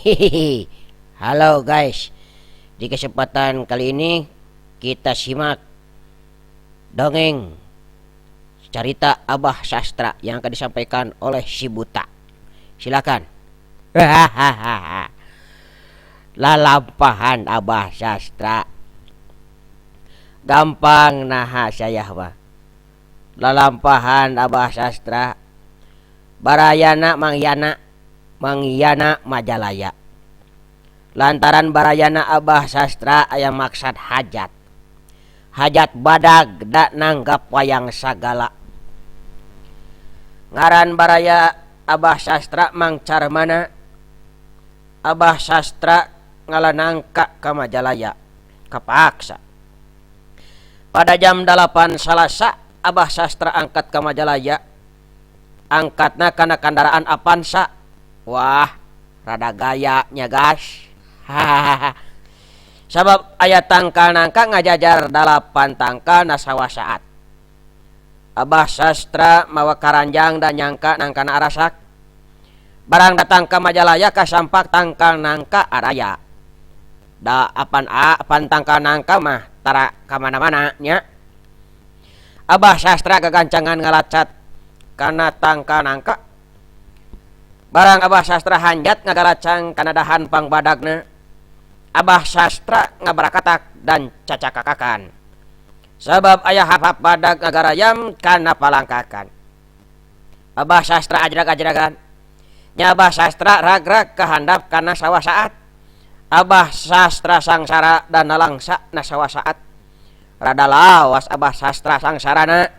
Hehehe. Halo guys, di kesempatan kali ini kita simak dongeng cerita Abah Sastra yang akan disampaikan oleh si Buta. Silakan. Lalampahan Abah Sastra. Gampang nah saya mah. Lalampahan Abah Sastra. Barayana Mangyana Majalaya. Lantaran barayana Abah Sastra aya maksad hajat. Hajat badag da nanggap wayang sagala. Ngaran baraya Abah Sastra mangcar mana? Abah Sastra ngalanangka ka Majalaya. Kapaksa. Pada jam 8 Salasa Abah Sastra angkat ke Majalaya. Angkatna kana kendaraan Avanza. Wah, rada gayanya guys. Hahaha. Sabab ayat tangka nangka ngajajar 8 tangka nasawa saat. Abah Sastra mawa karanjang dan nyangka nangka na arasak. Barang datang ke Majalaya kasampak tangka nangka araya. Da apan tangka nangka mah tara kamana-mana nya. Abah Sastra kegancangan ngalacat karena tangka nangka. Barang Abah Sastra hanjat ngagalacang kana dahan pang badagna. Abah Sastra ngabarakatak dan cacakakakan. Sebab ayah hap-hap badag ngagarayam kana palangkakan. Abah Sastra ajrag-ajragan. Nya Abah Sastra ragrag kehandap kana sawa saat. Abah Sastra sangsara dan nalangsa na sawa saat. Rada lawas Abah Sastra sangsarana.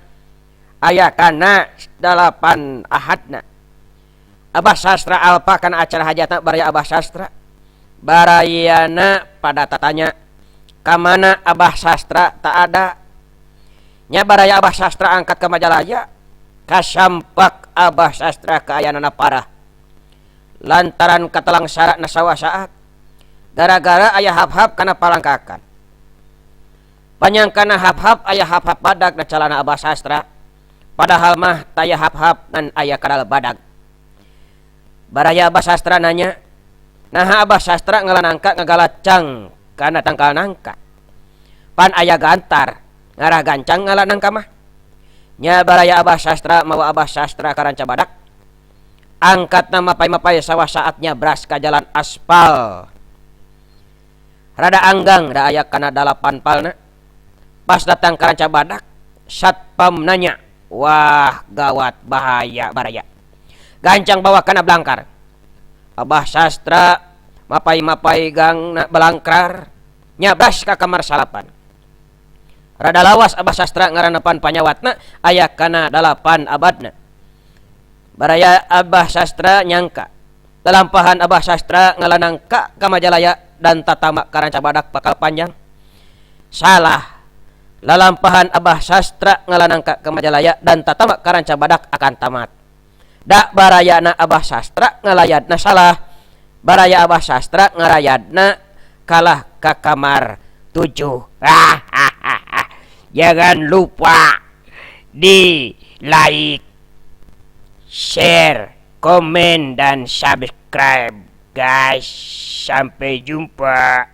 Aya kana 8 ahadna. Abah Sastra alpa kana acara hajatna baraya Abah Sastra. Barayana pada tatanya kamana Abah Sastra tak ada. Nya baraya Abah Sastra angkat ke Majalaya. Kasampak Abah Sastra kaayana parah. Lantaran katelang syarat nasawa saat. Gara-gara ayah hap-hap kana palangkakan. Panyangkana hap-hap ayah hap-hap badag na calana Abah Sastra. Padahal mah taya hap-hap dan ayah kadal badag. Baraya Abah Sastra nanya. Nah Abah Sastra ngalanangka ngagalacang kana tangkal nangka. Pan ayah gantar ngarah gancang ngalanangka mah. Nya baraya Abah Sastra mawa Abah Sastra karanca badak. Angkat nama mapay sawah saatnya beras ka jalan aspal. Rada anggang da aya kana 8 palna. Pas datang karanca badak, satpam nanya. Wah, gawat bahaya baraya. Gancang bawa kana belangkar. Abah Sastra mapai gang belangkar nyabras ka kamar salapan. Rada lawas Abah Sastra ngaranepan panyawatna aya kana 8 abadna. Baraya Abah Sastra nyangka lalampahan Abah Sastra ngalanangka ka Majalaya dan tatama karanca badak bakal panjang. Salah. Lalampahan Abah Sastra ngalanangka ke Majalaya dan tatama karanca badak akan tamat. Da barayana Abah Sastra ngalayadna salah. Baraya Abah Sastra ngalayadna kalah ke kamar 7. Jangan lupa di like, share, komen dan subscribe guys. Sampai jumpa.